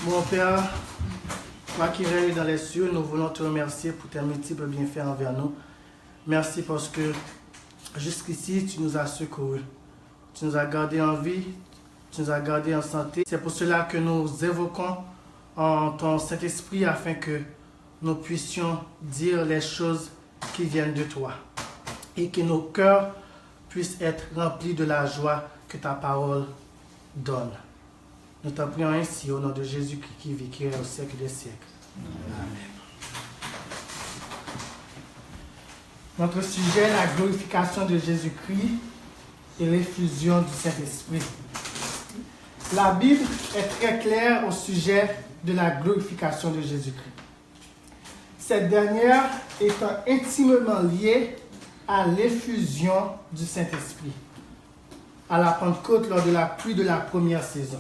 Mon Père, toi qui règnes dans les cieux, nous voulons te remercier pour tes multiples bienfaits envers nous. Merci parce que jusqu'ici, tu nous as secourus. Tu nous as gardés en vie, tu nous as gardés en santé. C'est pour cela que nous évoquons en ton Saint-Esprit afin que nous puissions dire les choses qui viennent de toi et que nos cœurs puissent être remplis de la joie que ta parole donne. Nous t'en prions ainsi au nom de Jésus-Christ qui vit, qui est au siècle des siècles. Amen. Notre sujet est la glorification de Jésus-Christ et l'effusion du Saint-Esprit. La Bible est très claire au sujet de la glorification de Jésus-Christ. Cette dernière étant intimement liée à l'effusion du Saint-Esprit, à la Pentecôte lors de la pluie de la première saison.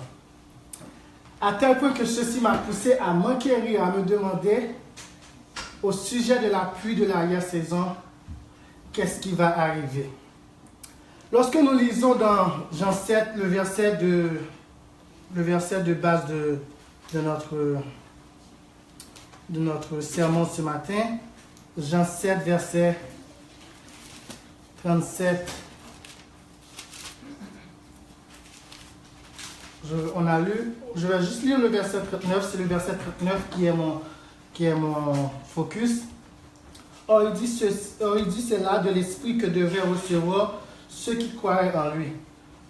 À tel point que ceci m'a poussé à m'enquérir, à me demander au sujet de la pluie de l'arrière-saison, qu'est-ce qui va arriver. Lorsque nous lisons dans Jean 7, le verset de base de notre sermon ce matin, Jean 7, verset 37. On a lu, je vais juste lire le verset 39, c'est le verset 39 qui est mon focus. Or, il dit cela de l'Esprit que devaient recevoir ceux qui croiraient en lui,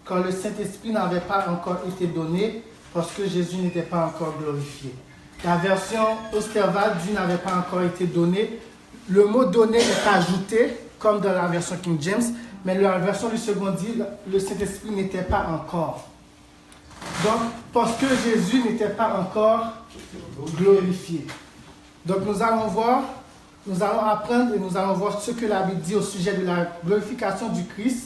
quand le Saint-Esprit n'avait pas encore été donné, parce que Jésus n'était pas encore glorifié. La version Osterwald dit n'avait pas encore été donné. Le mot donné est ajouté, comme dans la version King James, mais la version du second dit le Saint-Esprit n'était pas encore. Donc, parce que Jésus n'était pas encore glorifié. Donc, nous allons apprendre et nous allons voir ce que la Bible dit au sujet de la glorification du Christ.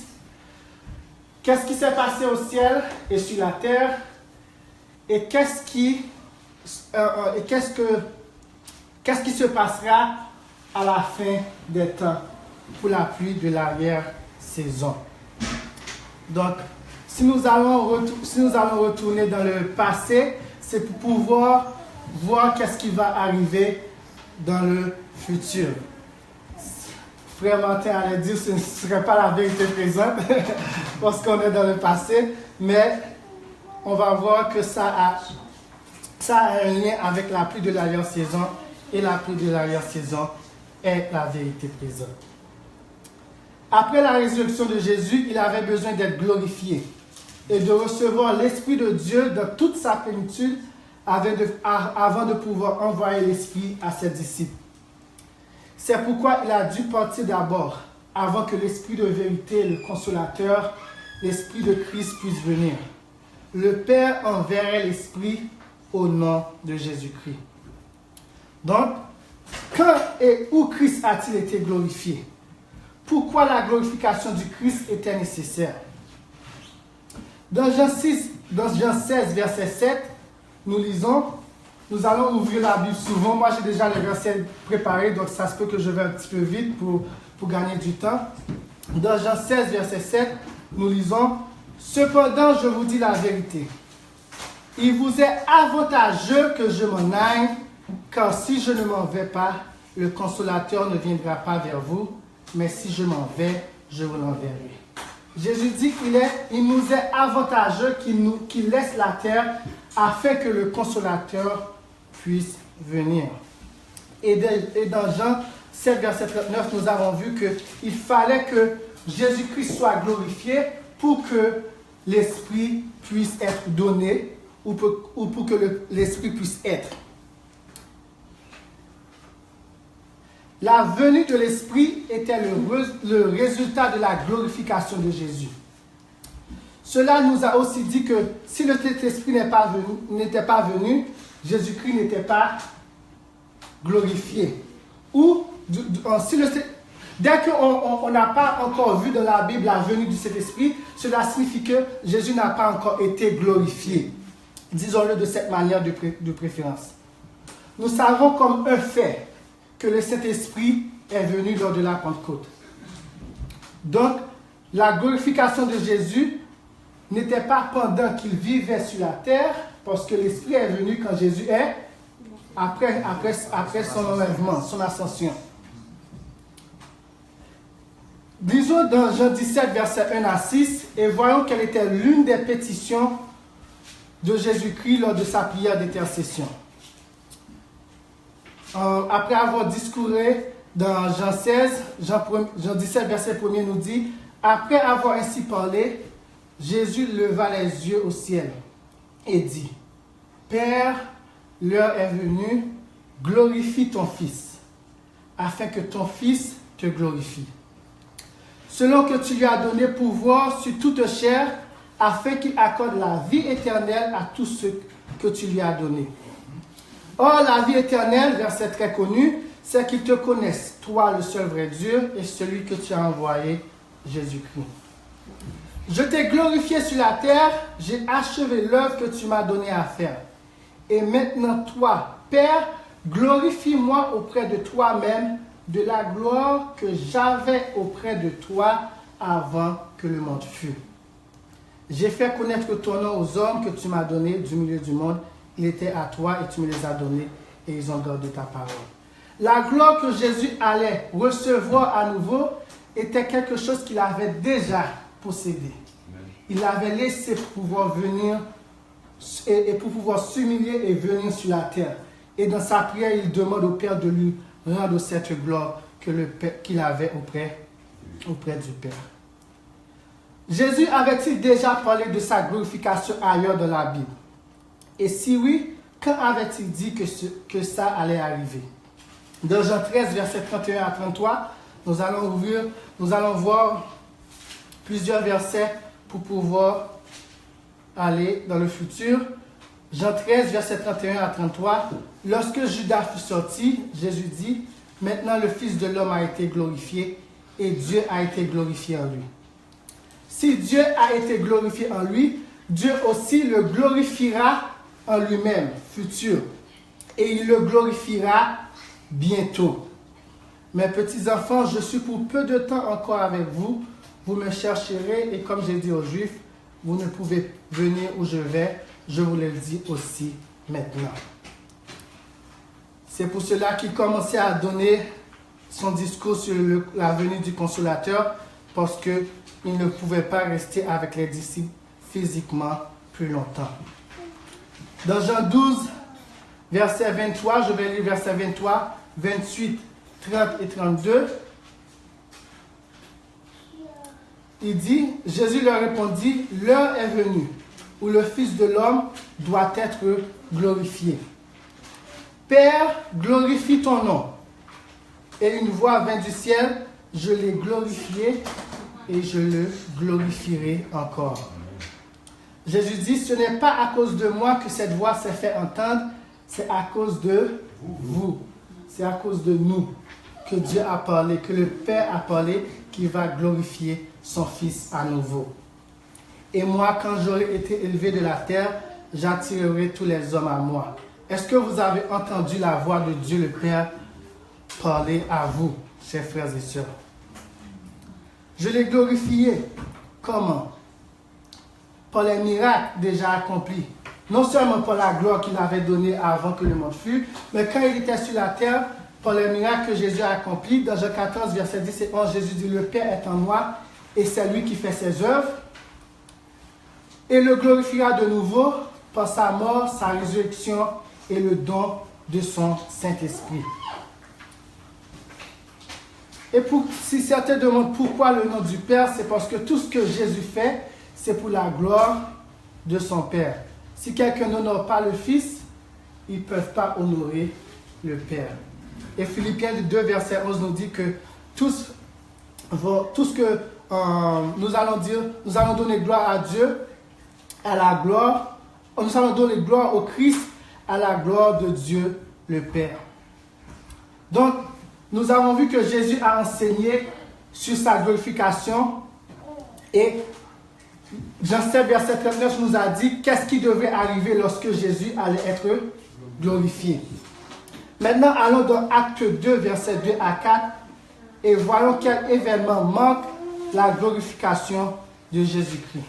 Qu'est-ce qui s'est passé au ciel et sur la terre? Et qu'est-ce qui se passera à la fin des temps pour la pluie de l'arrière-saison? Donc, si nous allons retourner dans le passé, c'est pour pouvoir voir qu'est-ce qui va arriver dans le futur. Frère Martin allait dire que ce ne serait pas la vérité présente parce qu'on est dans le passé, mais on va voir que ça a un lien avec la pluie de l'arrière-saison et la pluie de l'arrière-saison est la vérité présente. Après la résurrection de Jésus, il avait besoin d'être glorifié et de recevoir l'Esprit de Dieu dans toute sa plénitude avant de pouvoir envoyer l'Esprit à ses disciples. C'est pourquoi il a dû partir d'abord, avant que l'Esprit de vérité, le Consolateur, l'Esprit de Christ puisse venir. Le Père enverrait l'Esprit au nom de Jésus-Christ. Donc, quand et où Christ a-t-il été glorifié? Pourquoi la glorification du Christ était nécessaire? Dans Jean 16, verset 7, nous lisons, nous allons ouvrir la Bible souvent. Moi, j'ai déjà les versets préparés, donc ça se peut que je vais un petit peu vite pour gagner du temps. Dans Jean 16, verset 7, nous lisons, « Cependant, je vous dis la vérité. Il vous est avantageux que je m'en aille, car si je ne m'en vais pas, le Consolateur ne viendra pas vers vous, mais si je m'en vais, je vous l'enverrai. » Jésus dit qu'il nous est avantageux qu'il laisse la terre afin que le Consolateur puisse venir. Et dans Jean 7, verset 39, nous avons vu qu'il fallait que Jésus-Christ soit glorifié pour que l'Esprit puisse être donné ou pour que l'Esprit puisse être. La venue de l'Esprit était le résultat de la glorification de Jésus. Cela nous a aussi dit que si le Saint-Esprit n'était pas venu, Jésus-Christ n'était pas glorifié. Dès qu'on n'a pas encore vu dans la Bible la venue du Saint-Esprit, cela signifie que Jésus n'a pas encore été glorifié. Disons-le de cette manière de préférence. Nous savons comme un fait que le Saint-Esprit est venu lors de la Pentecôte. Donc, la glorification de Jésus n'était pas pendant qu'il vivait sur la terre, parce que l'Esprit est venu quand Jésus est après son enlèvement, son ascension. Lisons dans Jean 17, versets 1 à 6, et voyons quelle était l'une des pétitions de Jésus-Christ lors de sa prière d'intercession. Après avoir discouru dans Jean 16, Jean 17, verset 1 nous dit, « Après avoir ainsi parlé, Jésus leva les yeux au ciel et dit, « Père, l'heure est venue, glorifie ton Fils, afin que ton Fils te glorifie. Selon que tu lui as donné pouvoir sur toute chair, afin qu'il accorde la vie éternelle à tous ceux que tu lui as donnés. Or, la vie éternelle, verset très connu, c'est qu'ils te connaissent, toi le seul vrai Dieu, et celui que tu as envoyé, Jésus-Christ. Je t'ai glorifié sur la terre, j'ai achevé l'œuvre que tu m'as donné à faire. Et maintenant, toi, Père, glorifie-moi auprès de toi-même de la gloire que j'avais auprès de toi avant que le monde fût. J'ai fait connaître ton nom aux hommes que tu m'as donnés du milieu du monde. Ils étaient à toi et tu me les as donnés et ils ont gardé ta parole. » La gloire que Jésus allait recevoir à nouveau était quelque chose qu'il avait déjà possédé. Il avait laissé pour pouvoir venir et pour pouvoir s'humilier et venir sur la terre. Et dans sa prière, il demande au Père de lui rendre cette gloire qu'il avait auprès du Père. Jésus avait-il déjà parlé de sa glorification ailleurs dans la Bible? Et si oui, quand avait-il dit que ça allait arriver? Dans Jean 13, versets 31 à 33, nous allons voir plusieurs versets pour pouvoir aller dans le futur. Jean 13, versets 31 à 33. Lorsque Judas fut sorti, Jésus dit, « Maintenant le Fils de l'homme a été glorifié et Dieu a été glorifié en lui. » Si Dieu a été glorifié en lui, Dieu aussi le glorifiera en lui-même, futur. Et il le glorifiera bientôt. Mes petits enfants, je suis pour peu de temps encore avec vous. Vous me chercherez et comme j'ai dit aux Juifs, vous ne pouvez venir où je vais. Je vous le dis aussi maintenant. C'est pour cela qu'il commençait à donner son discours sur la venue du Consolateur, parce qu'il ne pouvait pas rester avec les disciples physiquement plus longtemps. Dans Jean 12, verset 23, je vais lire verset 23, 28, 30 et 32. Il dit, Jésus leur répondit, « L'heure est venue où le Fils de l'homme doit être glorifié. Père, glorifie ton nom. » Et une voix vint du ciel, « Je l'ai glorifié et je le glorifierai encore. » Jésus dit, « Ce n'est pas à cause de moi que cette voix s'est fait entendre, c'est à cause de vous. C'est à cause de nous que Dieu a parlé, que le Père a parlé, qui va glorifier son Fils à nouveau. Et moi, quand j'aurai été élevé de la terre, j'attirerai tous les hommes à moi. » Est-ce que vous avez entendu la voix de Dieu le Père parler à vous, chers frères et sœurs? Je l'ai glorifié. Comment? Par les miracles déjà accomplis. Non seulement par la gloire qu'il avait donnée avant que le monde fût, mais quand il était sur la terre, par les miracles que Jésus a accomplis. Dans Jean 14, verset 10 et 11, Jésus dit, « Le Père est en moi et c'est lui qui fait ses œuvres. Et le glorifiera de nouveau par sa mort, sa résurrection et le don de son Saint-Esprit. » Et si certains demandent pourquoi le nom du Père, c'est parce que tout ce que Jésus fait, c'est pour la gloire de son Père. Si quelqu'un n'honore pas le Fils, ils ne peuvent pas honorer le Père. Et Philippiens 2, verset 11 nous dit que tout ce que nous allons dire, nous allons donner gloire à Dieu, à la gloire, nous allons donner gloire au Christ, à la gloire de Dieu le Père. Donc, nous avons vu que Jésus a enseigné sur sa glorification et Jean 7, verset 39 nous a dit qu'est-ce qui devait arriver lorsque Jésus allait être glorifié. Maintenant, allons dans Acte 2, verset 2 à 4 et voyons quel événement manque la glorification de Jésus-Christ.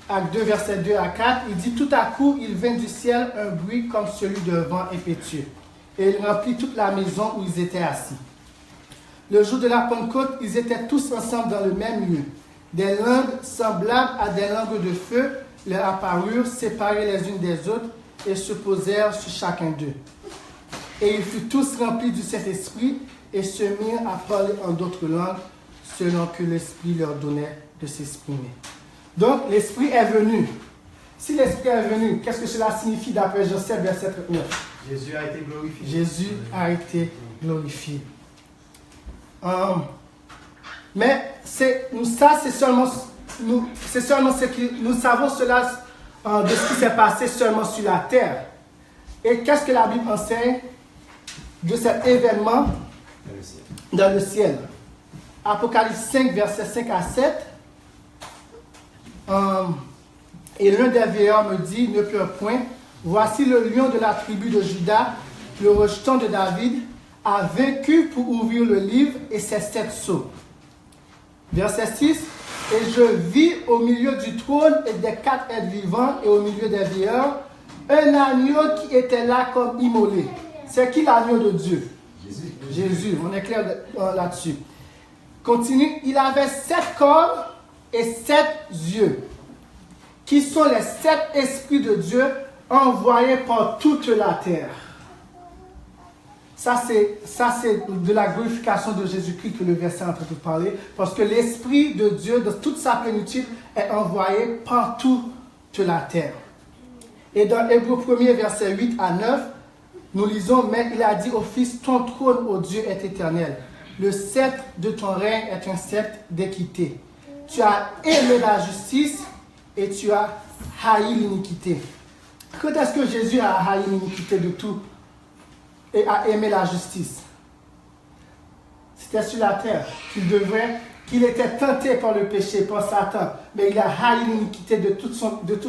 Acte 2, versets 2 à 4, il dit « Tout à coup, il vint du ciel un bruit comme celui d'un vent impétueux, et il remplit toute la maison où ils étaient assis. Le jour de la Pentecôte, ils étaient tous ensemble dans le même lieu. Des langues semblables à des langues de feu leur apparurent, séparées les unes des autres, et se posèrent sur chacun d'eux. Et ils furent tous remplis du Saint-Esprit, et se mirent à parler en d'autres langues, selon que l'Esprit leur donnait de s'exprimer. » Donc, l'Esprit est venu. Si l'Esprit est venu, qu'est-ce que cela signifie d'après Jean 7, verset 39? Jésus a été glorifié. Jésus a été glorifié. Mais c'est seulement ce que nous savons cela de ce qui s'est passé seulement sur la terre. Et qu'est-ce que la Bible enseigne de cet événement dans le ciel? Apocalypse 5, versets 5 à 7. Et l'un des vieillards me dit, ne pleure point, voici le lion de la tribu de Juda, le rejeton de David, a vaincu pour ouvrir le livre et ses 7 sceaux. Verset 6, et je vis au milieu du trône et des 4 êtres vivants et au milieu des vieillards, un agneau qui était là comme immolé. C'est qui l'agneau de Dieu? Jésus, on est clair là-dessus. Continue, il avait 7 cornes et 7 yeux, qui sont les 7 esprits de Dieu envoyés par toute la terre. Ça, c'est de la glorification de Jésus-Christ que le verset est en train de parler, parce que l'Esprit de Dieu, de toute sa plénitude, est envoyé par toute la terre. Et dans Hébreux 1er, verset 8 à 9, nous lisons, mais il a dit au Fils, ton trône, ô Dieu, est éternel. Le sceptre de ton règne est un sceptre d'équité. Tu as aimé la justice et tu as haï l'iniquité. Quand est-ce que Jésus a haï l'iniquité de tout et a aimé la justice? C'était sur la terre qu'il était tenté par le péché, par Satan, mais il a haï l'iniquité de tout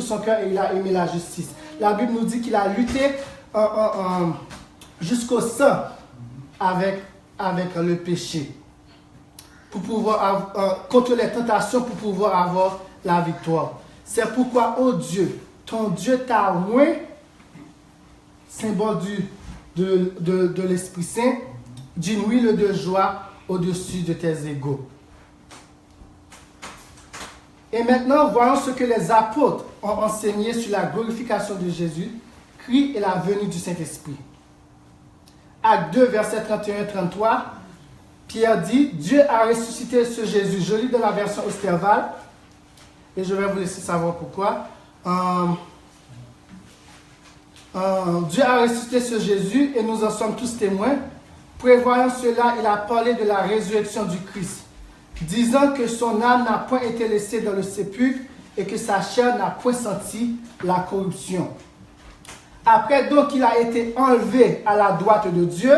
son cœur et il a aimé la justice. La Bible nous dit qu'il a lutté jusqu'au sang avec le péché, pour pouvoir contre les tentations, pour pouvoir avoir la victoire. C'est pourquoi, ô Dieu, ton Dieu t'a oint, symbole de l'Esprit Saint, d'une huile de joie au-dessus de tes égaux. Et maintenant, voyons ce que les apôtres ont enseigné sur la glorification de Jésus, Christ et la venue du Saint-Esprit. Acte 2, verset 31-33, Pierre dit, Dieu a ressuscité ce Jésus. Je lis de la version Osterval, et je vais vous laisser savoir pourquoi. Dieu a ressuscité ce Jésus, et nous en sommes tous témoins. Prévoyant cela, il a parlé de la résurrection du Christ, disant que son âme n'a point été laissée dans le sépulcre, et que sa chair n'a point senti la corruption. Après donc qu'il a été enlevé à la droite de Dieu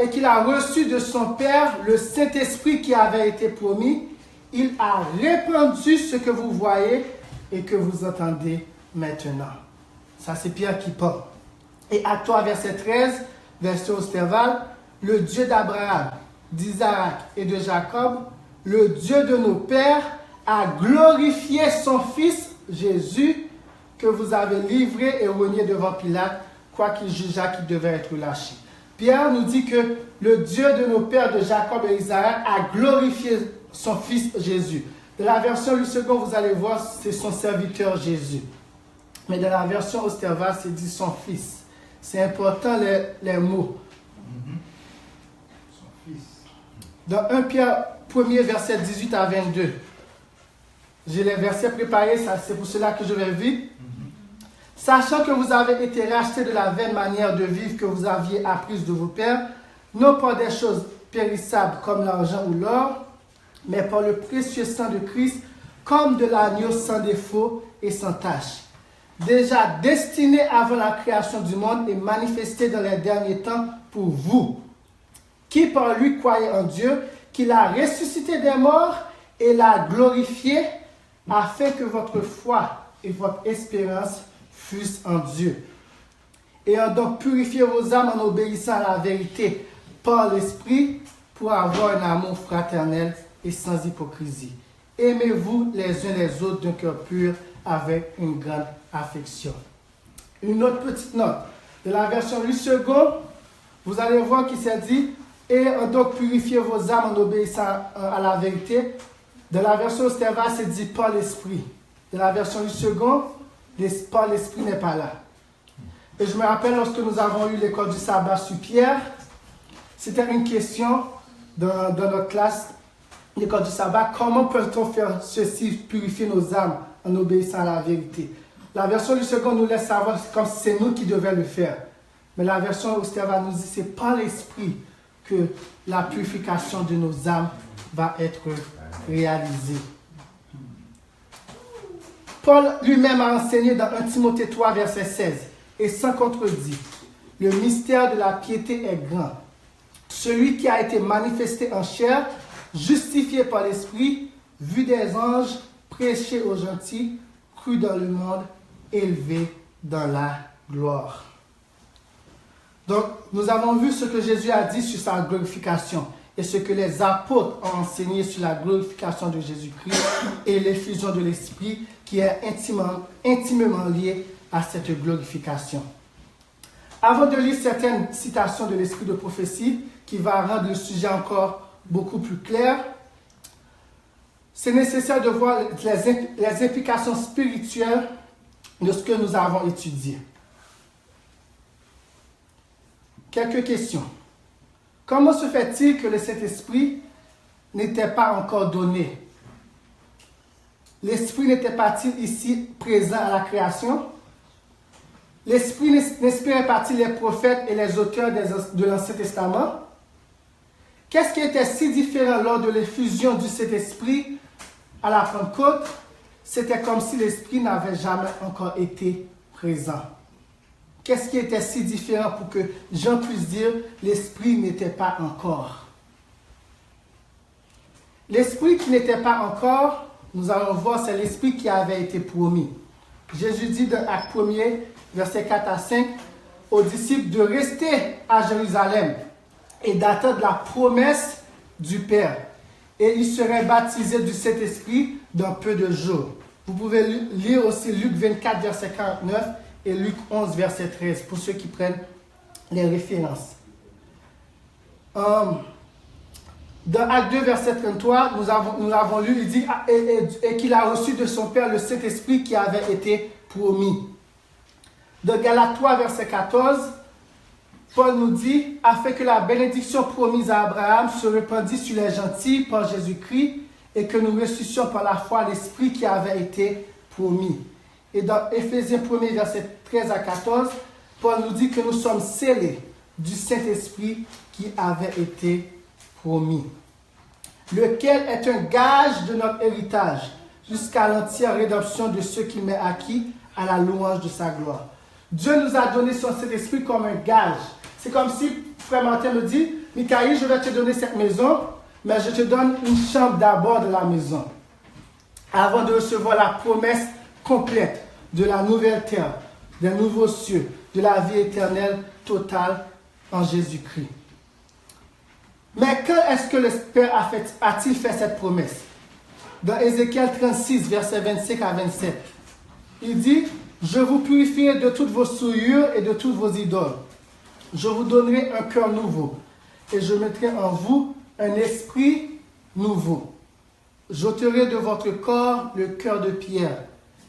et qu'il a reçu de son Père le Saint-Esprit qui avait été promis, il a répandu ce que vous voyez et que vous entendez maintenant. Ça, c'est Pierre qui parle. Et Acte 3, verset 13, verset Osterval, le Dieu d'Abraham, d'Isaac et de Jacob, le Dieu de nos pères, a glorifié son Fils Jésus, que vous avez livré et renié devant Pilate, quoiqu'il jugeât qu'il devait être lâché. Pierre nous dit que le Dieu de nos pères, de Jacob et Israël, a glorifié son Fils Jésus. De la version Louis II, vous allez voir, c'est son serviteur Jésus. Mais dans la version Osterval, c'est dit son Fils. C'est important les mots. Son Fils. Dans 1 Pierre 1er, verset 18 à 22, j'ai les versets préparés, c'est pour cela que je vais vite. Sachant que vous avez été rachetés de la vaine manière de vivre que vous aviez apprise de vos pères, non pas des choses périssables comme l'argent ou l'or, mais par le précieux sang de Christ, comme de l'agneau sans défaut et sans tache, déjà destiné avant la création du monde et manifesté dans les derniers temps pour vous, qui par lui croyez en Dieu, qu'il a ressuscité des morts et l'a glorifié, afin que votre foi et votre espérance fussent en Dieu. Ayant donc purifié vos âmes en obéissant à la vérité par l'Esprit, pour avoir un amour fraternel et sans hypocrisie. Aimez-vous les uns les autres d'un cœur pur, avec une grande affection. Une autre petite note. De la version Louis II, vous allez voir qu'il s'est dit « Et donc purifiez vos âmes en obéissant à la vérité ». De la version Steva, c'est dit « par l'esprit ». De la version Louis II, par l'esprit n'est pas là. Et je me rappelle lorsque nous avons eu l'école du sabbat sur Pierre, c'était une question dans notre classe, l'école du sabbat, comment peut-on faire ceci, purifier nos âmes en obéissant à la vérité? La version du second nous laisse savoir comme si c'est nous qui devions le faire. Mais la version Osteva nous dit que c'est par l'esprit que la purification de nos âmes va être réalisée. Paul lui-même a enseigné dans 1 Timothée 3, verset 16, et sans contredit, le mystère de la piété est grand. Celui qui a été manifesté en chair, justifié par l'esprit, vu des anges, prêché aux gentils, cru dans le monde, élevé dans la gloire. Donc, nous avons vu ce que Jésus a dit sur sa glorification et ce que les apôtres ont enseigné sur la glorification de Jésus-Christ et l'effusion de l'Esprit qui est intimement liée à cette glorification. Avant de lire certaines citations de l'Esprit de prophétie qui va rendre le sujet encore beaucoup plus clair, c'est nécessaire de voir les implications spirituelles de ce que nous avons étudié. Quelques questions. Comment se fait-il que le Saint-Esprit n'était pas encore donné? L'Esprit n'était pas-il ici présent à la création? L'Esprit n'inspirait pas-il les prophètes et les auteurs de l'Ancien Testament? Qu'est-ce qui était si différent lors de l'effusion du Saint-Esprit à la Pentecôte? C'était comme si l'Esprit n'avait jamais encore été présent. Qu'est-ce qui était si différent pour que Jean puisse dire l'Esprit n'était pas encore? L'Esprit qui n'était pas encore, nous allons voir, c'est l'Esprit qui avait été promis. Jésus dit dans Acte 1er, versets 4 à 5, aux disciples de rester à Jérusalem et d'attendre la promesse du Père. Et ils seraient baptisés du Saint-Esprit dans peu de jours. Vous pouvez lire aussi Luc 24, verset 49 et Luc 11, verset 13, pour ceux qui prennent les références. Dans Acte 2, verset 33, nous avons lu, il dit et qu'il a reçu de son Père le Saint-Esprit qui avait été promis. Dans Galates 3, verset 14, Paul nous dit, afin que la bénédiction promise à Abraham se répandît sur les gentils par Jésus-Christ et que nous ressuscitions par la foi l'Esprit qui avait été promis. Et dans Éphésiens 1, verset 13 à 14, Paul nous dit que nous sommes scellés du Saint-Esprit qui avait été promis, lequel est un gage de notre héritage jusqu'à l'entière rédemption de ceux qu'il m'est acquis à la louange de sa gloire. Dieu nous a donné son Saint-Esprit comme un gage. C'est comme si Frère Martin me dit, Mikaï, je vais te donner cette maison, mais je te donne une chambre d'abord de la maison, avant de recevoir la promesse complète de la nouvelle terre, des nouveaux cieux, de la vie éternelle totale en Jésus-Christ. Mais quand est-ce que le Père a-t-il fait cette promesse? Dans Ézéchiel 36, versets 25 à 27, il dit, « Je vous purifierai de toutes vos souillures et de toutes vos idoles. Je vous donnerai un cœur nouveau, et je mettrai en vous un esprit nouveau. J'ôterai de votre corps le cœur de pierre,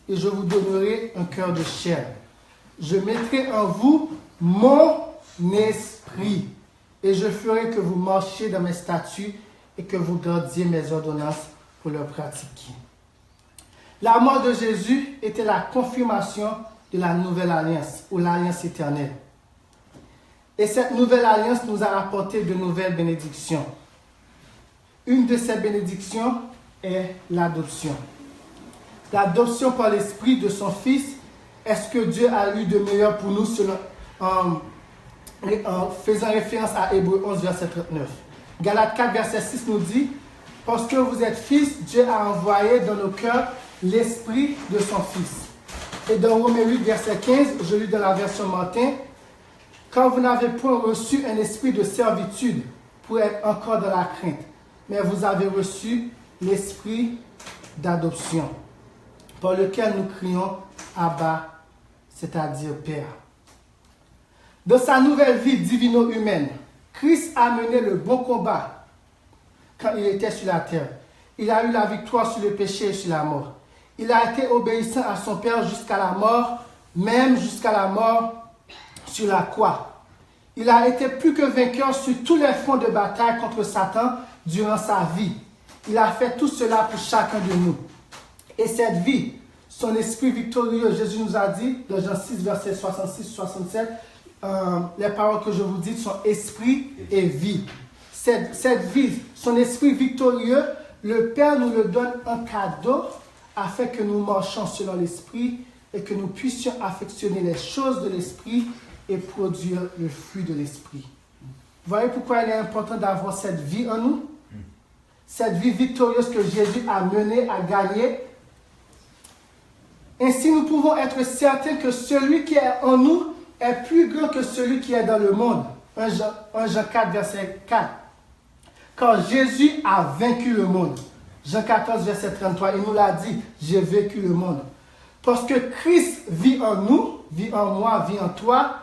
et je vous donnerai un cœur de chair. Je mettrai en vous mon esprit, et je ferai que vous marchiez dans mes statuts et que vous gardiez mes ordonnances pour leur pratiquer. » La mort de Jésus était la confirmation de la nouvelle alliance, ou l'alliance éternelle. Et cette nouvelle alliance nous a apporté de nouvelles bénédictions. Une de ces bénédictions est l'adoption. L'adoption par l'Esprit de son Fils est ce que Dieu a eu de meilleur pour nous en faisant référence à Hébreux 11, verset 39. Galates 4, verset 6 nous dit « Parce que vous êtes fils, Dieu a envoyé dans nos cœurs l'Esprit de son Fils. » Et dans Romains 8, verset 15, je lis dans la version Martin, « Quand vous n'avez point reçu un esprit de servitude pour être encore dans la crainte, mais vous avez reçu l'esprit d'adoption, par lequel nous crions Abba, c'est-à-dire Père. Dans sa nouvelle vie divino-humaine, Christ a mené le bon combat quand il était sur la terre. Il a eu la victoire sur le péché et sur la mort. Il a été obéissant à son Père jusqu'à la mort, même jusqu'à la mort sur la croix. Il a été plus que vainqueur sur tous les fronts de bataille contre Satan durant sa vie. Il a fait tout cela pour chacun de nous. Et cette vie, son esprit victorieux, Jésus nous a dit, dans Jean 6, verset 66-67, les paroles que je vous dis sont esprit et vie. Cette vie, son esprit victorieux, le Père nous le donne en cadeau afin que nous marchions selon l'esprit et que nous puissions affectionner les choses de l'esprit et produire le fruit de l'esprit. Vous voyez pourquoi il est important d'avoir cette vie en nous? Cette vie victorieuse que Jésus a menée, a gagnée. Ainsi, nous pouvons être certains que celui qui est en nous est plus grand que celui qui est dans le monde. 1 Jean 4, verset 4. Quand Jésus a vaincu le monde. Jean 14, verset 33, il nous l'a dit, j'ai vaincu le monde. Parce que Christ vit en nous, vit en moi, vit en toi.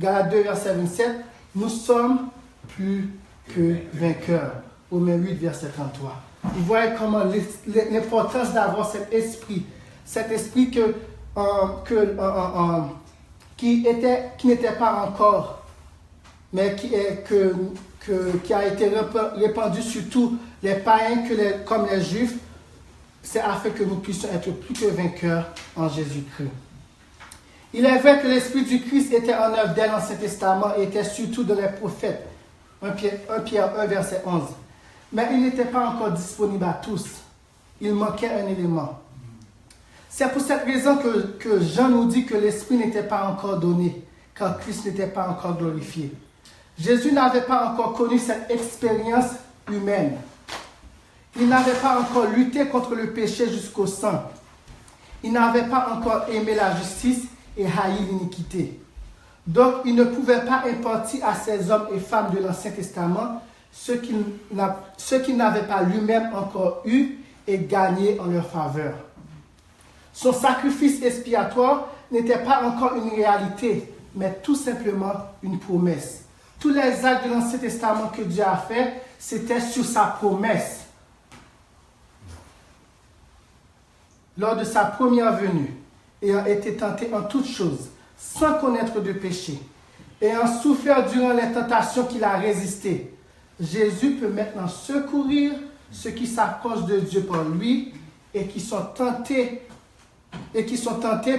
Galates 2, verset 27, nous sommes plus que vainqueurs. Romains 8, verset 33. Vous voyez comment l'importance d'avoir cet esprit qui n'était pas encore, mais qui a été répandu sur tous les païens comme les juifs, c'est afin que nous puissions être plus que vainqueurs en Jésus-Christ. Il est vrai que l'Esprit du Christ était en œuvre dès l'Ancien Testament et était surtout dans les prophètes. 1 Pierre 1, verset 11. Mais il n'était pas encore disponible à tous. Il manquait un élément. C'est pour cette raison que Jean nous dit que l'Esprit n'était pas encore donné, quand Christ n'était pas encore glorifié. Jésus n'avait pas encore connu cette expérience humaine. Il n'avait pas encore lutté contre le péché jusqu'au sang. Il n'avait pas encore aimé la justice et haï l'iniquité. Donc, il ne pouvait pas impartir à ces hommes et femmes de l'Ancien Testament ce qu'il n'avait pas lui-même encore eu et gagné en leur faveur. Son sacrifice expiatoire n'était pas encore une réalité, mais tout simplement une promesse. Tous les actes de l'Ancien Testament que Dieu a fait, c'était sur sa promesse. Lors de sa première venue, ayant été tenté en toutes choses, sans connaître de péché, ayant souffert durant les tentations qu'il a résistées, Jésus peut maintenant secourir ceux qui s'approchent de Dieu par lui et qui sont tentés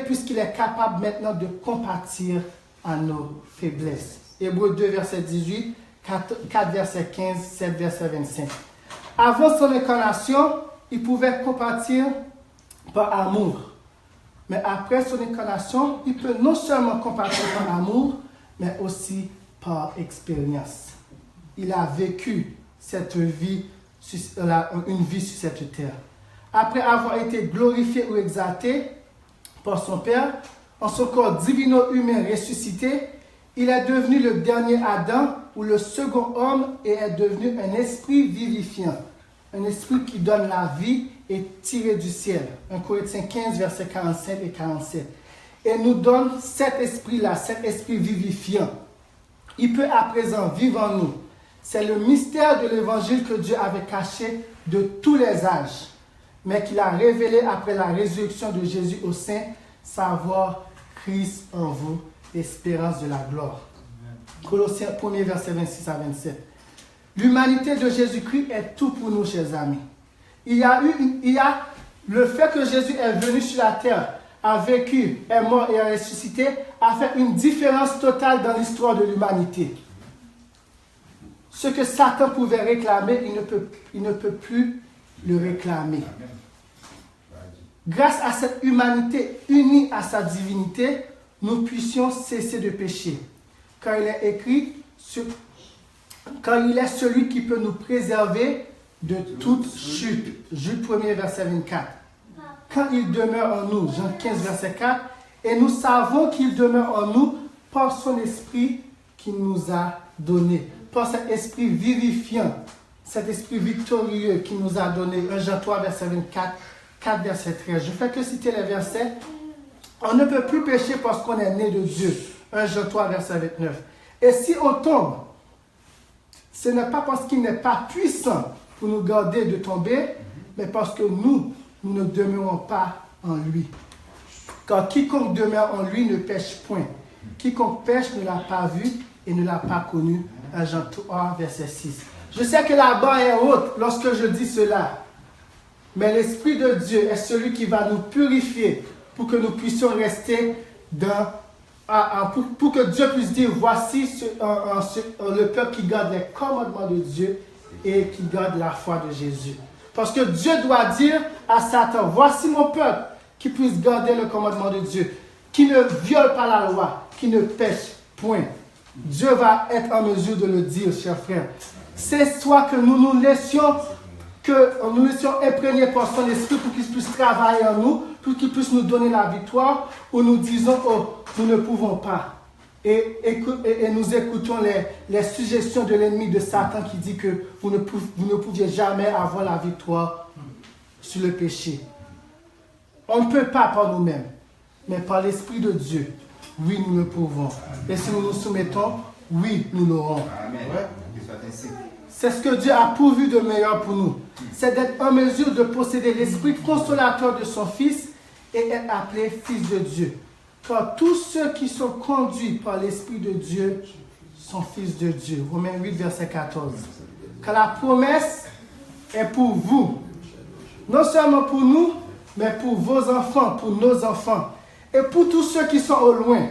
puisqu'il est capable maintenant de compatir à nos faiblesses. Hébreux 2, verset 18, 4 verset 15, 7 verset 25. Avant son incarnation, il pouvait compatir par amour. Mais après son incarnation, il peut non seulement compatir par amour, mais aussi par expérience. Il a vécu cette vie, une vie sur cette terre. Après avoir été glorifié ou exalté par son Père, en son corps divino-humain ressuscité, il est devenu le dernier Adam ou le second homme et est devenu un esprit vivifiant, un esprit qui donne la vie et tiré du ciel. 1 Corinthiens 15, versets 45 et 47. Et nous donne cet esprit-là, cet esprit vivifiant. Il peut à présent vivre en nous. C'est le mystère de l'évangile que Dieu avait caché de tous les âges, mais qu'il a révélé après la résurrection de Jésus au sein, savoir Christ en vous, l'espérance de la gloire. Colossiens 1er verset 26 à 27. L'humanité de Jésus-Christ est tout pour nous, chers amis. Le fait que Jésus est venu sur la terre, a vécu, est mort et a ressuscité, a fait une différence totale dans l'histoire de l'humanité. Ce que Satan pouvait réclamer, il ne peut plus le réclamer. Grâce à cette humanité unie à sa divinité, nous puissions cesser de pécher. Car il est écrit, car il est celui qui peut nous préserver de toute chute. Jude 1er verset 24. Quand il demeure en nous, Jean 15 verset 4, et nous savons qu'il demeure en nous par son esprit qu'il nous a donné, par cet esprit vivifiant, cet esprit victorieux qu'il nous a donné. 1 Jean 3 verset 24, 4, verset 13. Je fais que citer les versets. On ne peut plus pécher parce qu'on est né de Dieu. 1 Jean 3, verset 29. Et si on tombe, ce n'est pas parce qu'il n'est pas puissant pour nous garder de tomber, mais parce que nous ne demeurons pas en lui. Car quiconque demeure en lui ne pêche point. Quiconque pêche ne l'a pas vu et ne l'a pas connu. 1 Jean 3, verset 6. Je sais que la barre est haute lorsque je dis cela. Mais l'Esprit de Dieu est celui qui va nous purifier pour que nous puissions rester pour que Dieu puisse dire, voici le peuple qui garde les commandements de Dieu et qui garde la foi de Jésus. Parce que Dieu doit dire à Satan, voici mon peuple qui puisse garder le commandement de Dieu, qui ne viole pas la loi, qui ne pêche point. Dieu va être en mesure de le dire, chers frères. C'est soit que nous laissions imprégnés par son esprit pour qu'il puisse travailler en nous, pour qu'il puisse nous donner la victoire, ou nous disons, oh, nous ne pouvons pas. Et nous écoutons les suggestions de l'ennemi de Satan qui dit que vous ne pouviez jamais avoir la victoire sur le péché. On ne peut pas par nous-mêmes, mais par l'Esprit de Dieu, oui, nous le pouvons. Et si nous nous soumettons, oui, nous l'aurons. Amen. C'est ce que Dieu a pourvu de meilleur pour nous. C'est d'être en mesure de posséder l'esprit consolateur de son Fils et être appelé fils de Dieu. Car tous ceux qui sont conduits par l'Esprit de Dieu sont fils de Dieu. Romains 8, verset 14. Car la promesse est pour vous. Non seulement pour nous, mais pour vos enfants, pour nos enfants. Et pour tous ceux qui sont au loin.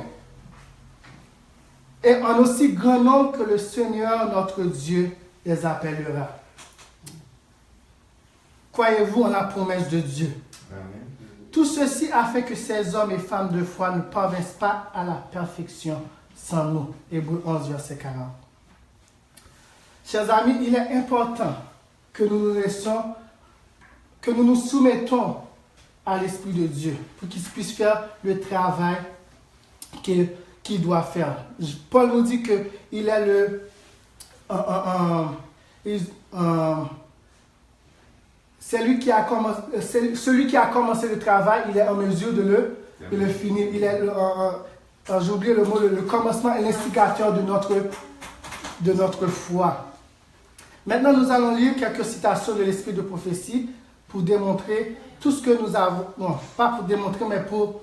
Et en aussi grand nombre que le Seigneur, notre Dieu, les appellera. Croyez-vous en la promesse de Dieu? Amen. Tout ceci a fait que ces hommes et femmes de foi ne parviennent pas à la perfection sans nous. Hébreux 11, verset 40. Chers amis, il est important que nous nous soumettons à l'Esprit de Dieu pour qu'il puisse faire le travail qu'il doit faire. Paul nous dit qu'il est celui qui a commencé le travail, il est en mesure de le finir. Il est, j'ai oublié le mot, le commencement et l'instigateur de notre foi. Maintenant, nous allons lire quelques citations de l'esprit de prophétie pour démontrer tout ce que nous avons, non, pas pour démontrer, mais pour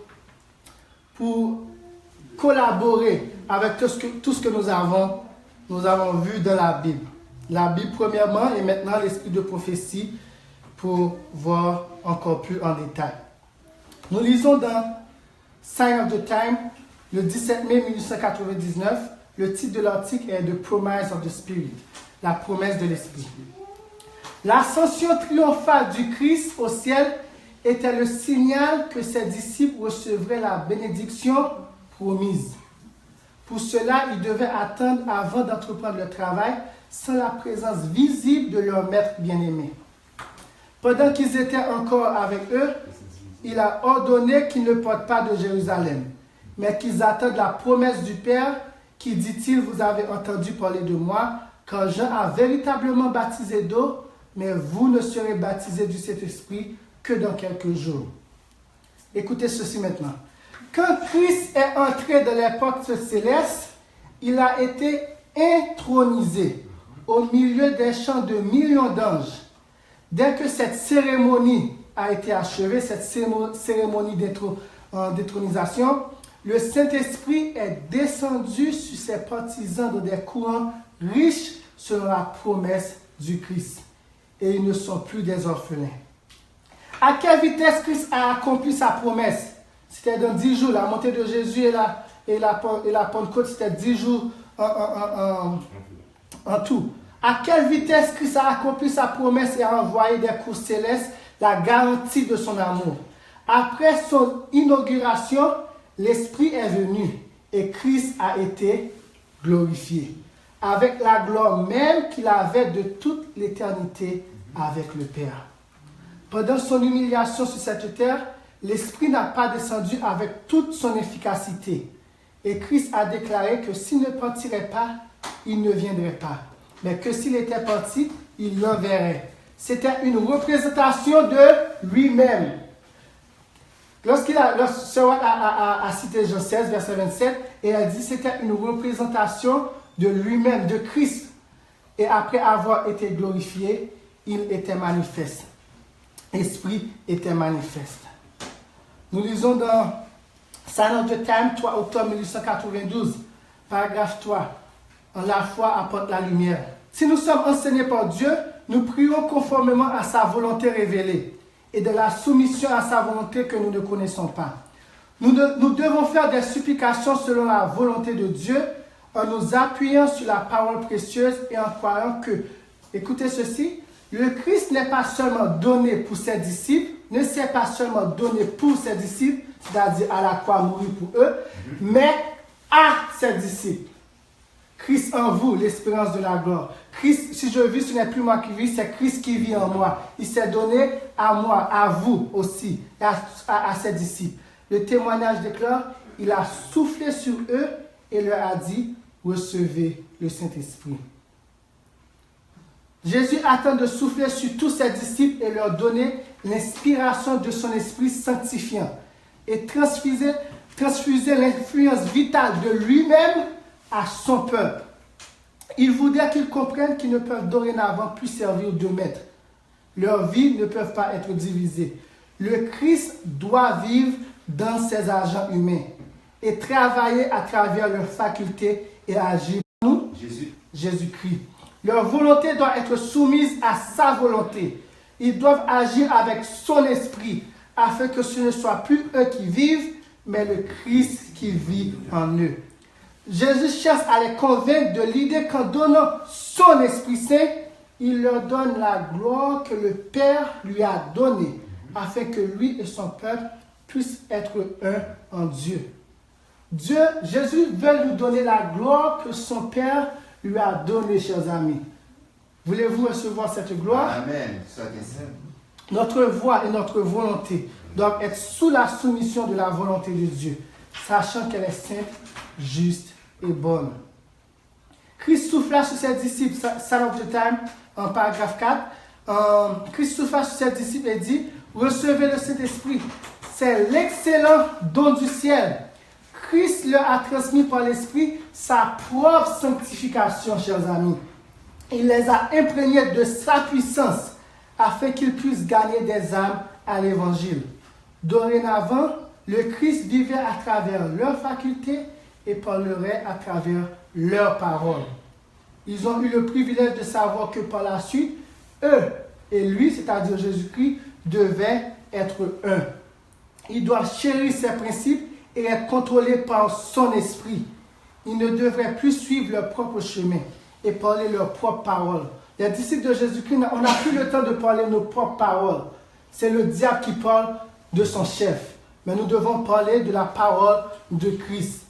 collaborer avec tout ce que nous avons vu dans la Bible. La Bible premièrement et maintenant l'esprit de prophétie pour voir encore plus en détail. Nous lisons dans Sign of the Time, le 17 mai 1899, le titre de l'article est The Promise of the Spirit, la promesse de l'Esprit. L'ascension triomphale du Christ au ciel était le signal que ses disciples recevraient la bénédiction promise. Pour cela, ils devaient attendre avant d'entreprendre le travail sans la présence visible de leur maître bien-aimé. Pendant qu'ils étaient encore avec eux, il a ordonné qu'ils ne partent pas de Jérusalem, mais qu'ils attendent la promesse du Père qui, dit-il, vous avez entendu parler de moi, car Jean a véritablement baptisé d'eau, mais vous ne serez baptisés du Saint-Esprit que dans quelques jours. Écoutez ceci maintenant. Quand Christ est entré dans les portes célestes, il a été intronisé au milieu des chants de millions d'anges. Dès que cette cérémonie a été achevée, cette cérémonie d'intronisation, le Saint-Esprit est descendu sur ses partisans dans des courants riches selon la promesse du Christ. Et ils ne sont plus des orphelins. À quelle vitesse Christ a accompli sa promesse? C'était dans 10 jours. La montée de Jésus et la Pentecôte, c'était 10 jours en tout. À quelle vitesse Christ a accompli sa promesse et a envoyé des cours célestes, la garantie de son amour. Après son inauguration, l'Esprit est venu et Christ a été glorifié, avec la gloire même qu'il avait de toute l'éternité avec le Père. Pendant son humiliation sur cette terre, l'Esprit n'a pas descendu avec toute son efficacité. Et Christ a déclaré que s'il ne partirait pas, il ne viendrait pas. Mais que s'il était parti, il l'enverrait. C'était une représentation de lui-même. Sir Watt a cité Jean 16, verset 27, et elle dit que c'était une représentation de lui-même, de Christ. Et après avoir été glorifié, il était manifeste. L'Esprit était manifeste. Nous lisons dans Sign of the Time, 3 octobre 1892, paragraphe 3. La foi apporte la lumière. Si nous sommes enseignés par Dieu, nous prions conformément à sa volonté révélée et de la soumission à sa volonté que nous ne connaissons pas. Nous devons faire des supplications selon la volonté de Dieu en nous appuyant sur la parole précieuse et en croyant que, écoutez ceci, le Christ n'est pas seulement donné pour ses disciples, ne s'est pas seulement donné pour ses disciples, c'est-à-dire à la croix mourir pour eux, mais à ses disciples. Christ en vous, l'espérance de la gloire. Christ, si je vis, ce n'est plus moi qui vis, c'est Christ qui vit en moi. Il s'est donné à moi, à vous aussi, à ses disciples. Le témoignage déclare, il a soufflé sur eux et leur a dit, recevez le Saint-Esprit. Jésus attend de souffler sur tous ses disciples et leur donner l'inspiration de son Esprit sanctifiant et transfuser l'influence vitale de lui-même à son peuple. Il voudrait qu'ils comprennent qu'ils ne peuvent dorénavant plus servir deux maîtres. Leurs vies ne peuvent pas être divisées. Le Christ doit vivre dans ses agents humains et travailler à travers leurs facultés et agir pour nous, Jésus-Christ. Leur volonté doit être soumise à sa volonté. Ils doivent agir avec son esprit afin que ce ne soit plus eux qui vivent, mais le Christ qui vit en eux. Jésus cherche à les convaincre de l'idée qu'en donnant son Esprit Saint, il leur donne la gloire que le Père lui a donnée, afin que lui et son peuple puissent être un en Dieu. Jésus veut nous donner la gloire que son Père lui a donnée, chers amis. Voulez-vous recevoir cette gloire? Amen. Notre voix et notre volonté doivent être sous la soumission de la volonté de Dieu, sachant qu'elle est sainte, juste et bonne. Christ souffla sur ses disciples, Sign of the Time, en paragraphe 4. Christ souffla sur ses disciples et dit, recevez le Saint-Esprit. C'est l'excellent don du ciel. Christ leur a transmis par l'Esprit sa propre sanctification, chers amis. Il les a imprégnés de sa puissance afin qu'ils puissent gagner des âmes à l'Évangile. Dorénavant, le Christ vivait à travers leurs facultés et parlerait à travers leurs paroles. Ils ont eu le privilège de savoir que par la suite, eux et lui, c'est-à-dire Jésus-Christ, devaient être un. Ils doivent chérir ses principes et être contrôlés par son esprit. Ils ne devraient plus suivre leur propre chemin et parler leurs propres paroles. Les disciples de Jésus-Christ, on n'a plus le temps de parler nos propres paroles. C'est le diable qui parle de son chef. Mais nous devons parler de la parole de Christ.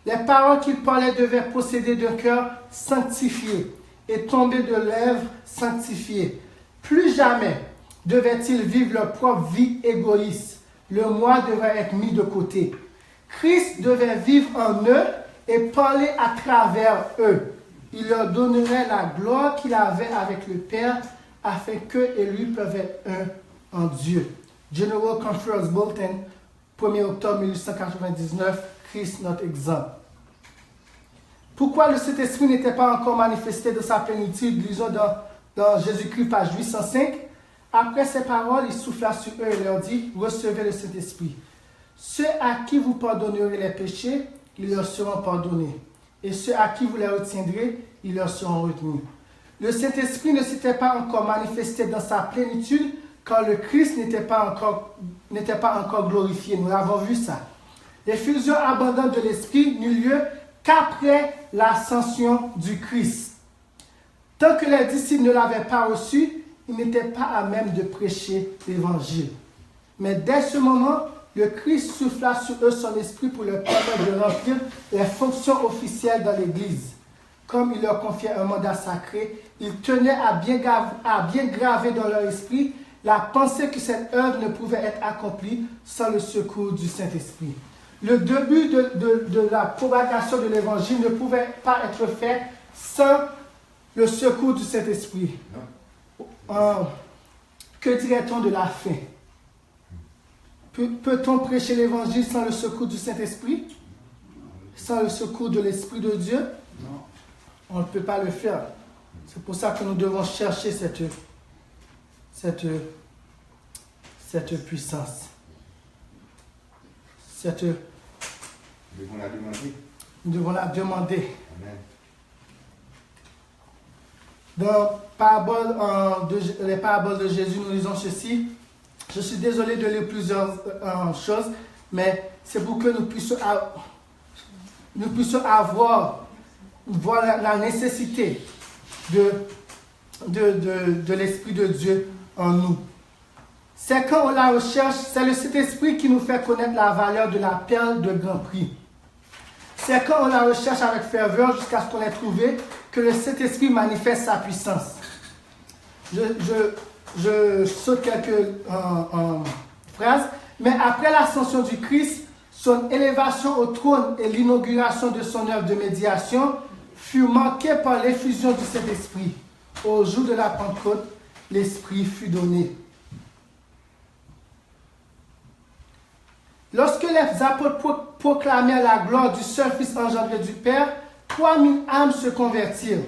Les paroles qu'il parlait devaient procéder d'un cœur sanctifié et tomber de lèvres sanctifiées. Plus jamais devaient-ils vivre leur propre vie égoïste. Le moi devait être mis de côté. Christ devait vivre en eux et parler à travers eux. Il leur donnerait la gloire qu'il avait avec le Père afin qu'eux et lui peuvent être un en Dieu. General Conference Bulletin, 1er octobre 1899, Christ notre exemple. Pourquoi le Saint-Esprit n'était pas encore manifesté de sa plénitude? Lisons dans Jésus-Christ, page 805. Après ces paroles, il souffla sur eux et leur dit, recevez le Saint-Esprit. Ceux à qui vous pardonnerez les péchés, ils leur seront pardonnés. Et ceux à qui vous les retiendrez, ils leur seront retenus. Le Saint-Esprit ne s'était pas encore manifesté dans sa plénitude quand le Christ n'était pas encore glorifié. Nous avons vu ça. L'effusion abondante de l'Esprit n'eut lieu qu'après l'ascension du Christ. Tant que les disciples ne l'avaient pas reçu, ils n'étaient pas à même de prêcher l'Évangile. Mais dès ce moment, le Christ souffla sur eux son esprit pour leur permettre de remplir les fonctions officielles dans l'Église. Comme il leur confiait un mandat sacré, il tenait à bien graver dans leur esprit la pensée que cette œuvre ne pouvait être accomplie sans le secours du Saint-Esprit. Le début de la propagation de l'Évangile ne pouvait pas être fait sans le secours du Saint-Esprit. Que dirait-on de la fin? Peut-on prêcher l'évangile sans le secours du Saint-Esprit? Sans le secours de l'Esprit de Dieu? Non. On ne peut pas le faire. C'est pour ça que nous devons chercher cette puissance. Nous devons la demander. Nous devons la demander. Amen. Dans les paraboles de Jésus, nous lisons ceci. Je suis désolé de lire plusieurs choses, mais c'est pour que nous puissions voir la nécessité de l'Esprit de Dieu en nous. C'est quand on la recherche, c'est le Saint-Esprit qui nous fait connaître la valeur de la perle de grand prix. C'est quand on la recherche avec ferveur jusqu'à ce qu'on l'ait trouvée que le Saint-Esprit manifeste sa puissance. Je saute quelques phrases, mais après l'ascension du Christ, son élévation au trône et l'inauguration de son œuvre de médiation furent marquées par l'effusion du Saint-Esprit. Au jour de la Pentecôte, l'Esprit fut donné. Lorsque les apôtres proclamèrent la gloire du seul Fils engendré du Père, 3000 âmes se convertirent.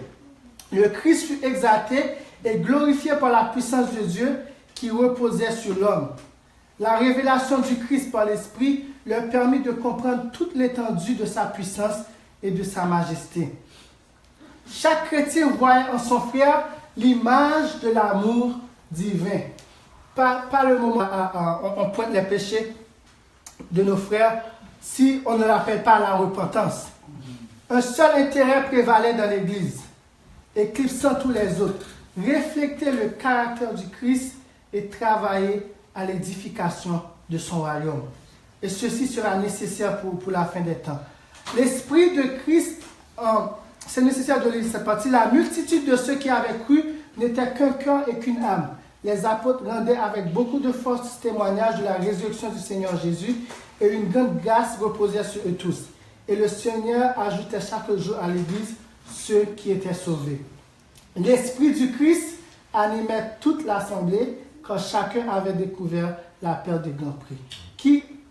Le Christ fut exalté et glorifié par la puissance de Dieu qui reposait sur l'homme. La révélation du Christ par l'Esprit leur permit de comprendre toute l'étendue de sa puissance et de sa majesté. Chaque chrétien voyait en son frère l'image de l'amour divin. Pas le moment où on pointe les péchés de nos frères si on ne l'appelle pas à la repentance. Un seul intérêt prévalait dans l'Église, éclipsant tous les autres. Refléter le caractère du Christ et travailler à l'édification de son royaume. Et ceci sera nécessaire pour la fin des temps. L'Esprit de Christ, c'est nécessaire de lire cette partie. La multitude de ceux qui avaient cru n'était qu'un cœur et qu'une âme. Les apôtres rendaient avec beaucoup de force témoignage de la résurrection du Seigneur Jésus et une grande grâce reposait sur eux tous. Et le Seigneur ajoutait chaque jour à l'Église ceux qui étaient sauvés. L'Esprit du Christ animait toute l'assemblée quand chacun avait découvert la perle de grand prix.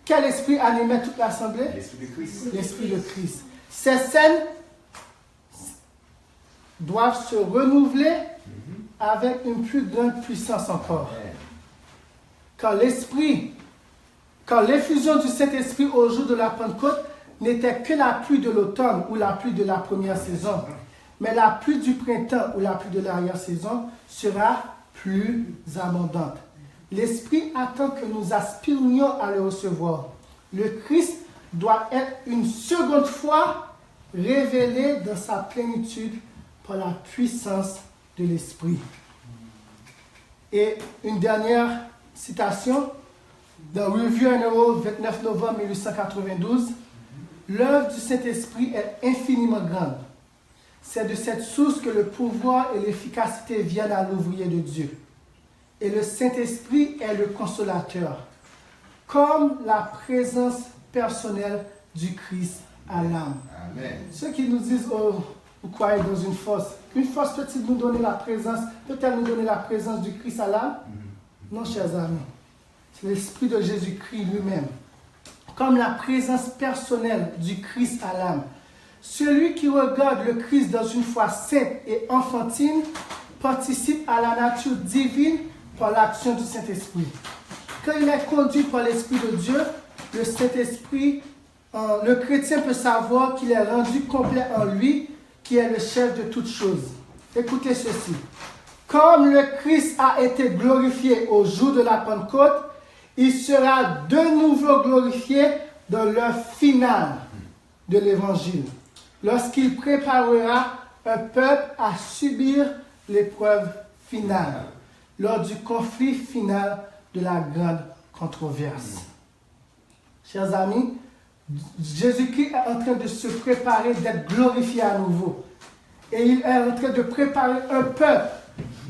Quel esprit animait toute l'assemblée? L'Esprit de Christ. L'Esprit de Christ. Ces scènes doivent se renouveler avec une plus grande puissance encore. Quand l'effusion du Saint-Esprit au jour de la Pentecôte n'était que la pluie de l'automne ou la pluie de la première saison, mais la pluie du printemps ou la pluie de l'arrière-saison sera plus abondante. L'Esprit attend que nous aspirions à le recevoir. Le Christ doit être une seconde fois révélé dans sa plénitude par la puissance de l'Esprit. Et une dernière citation, dans Review and Herald, 29 novembre 1892, l'œuvre du Saint-Esprit est infiniment grande. C'est de cette source que le pouvoir et l'efficacité viennent à l'ouvrier de Dieu. Et le Saint-Esprit est le consolateur, comme la présence personnelle du Christ à l'âme. Amen. Ceux qui nous disent, oh, vous croyez dans une force peut-elle nous donner la présence, du Christ à l'âme? Non, chers amis. C'est l'Esprit de Jésus-Christ lui-même, comme la présence personnelle du Christ à l'âme. Celui qui regarde le Christ dans une foi sainte et enfantine participe à la nature divine par l'action du Saint-Esprit. Quand il est conduit par l'Esprit de Dieu, le Saint-Esprit, le chrétien peut savoir qu'il est rendu complet en lui, qui est le chef de toutes choses. Écoutez ceci. Comme le Christ a été glorifié au jour de la Pentecôte, il sera de nouveau glorifié dans l'œuvre finale de l'Évangile, lorsqu'il préparera un peuple à subir l'épreuve finale, lors du conflit final de la grande controverse. Chers amis, Jésus-Christ est en train de se préparer d'être glorifié à nouveau. Et il est en train de préparer un peuple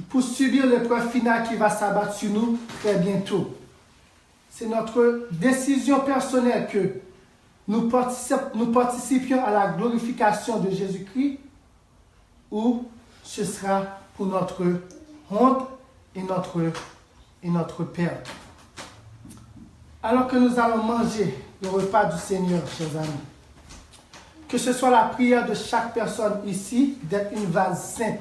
pour subir l'épreuve finale qui va s'abattre sur nous très bientôt. C'est notre décision personnelle que nous participions à la glorification de Jésus-Christ ou ce sera pour notre honte et notre perte. alors que nous allons manger le repas du Seigneur, chers amis, que ce soit la prière de chaque personne ici d'être une vase sainte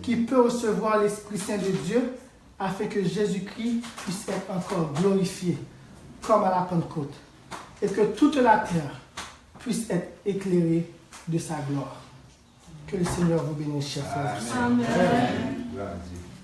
qui peut recevoir l'Esprit Saint de Dieu afin que Jésus-Christ puisse être encore glorifié comme à la Pentecôte et que toute la terre puisse être éclairée de sa gloire. Que le Seigneur vous bénisse, chers frères. Amen. Amen.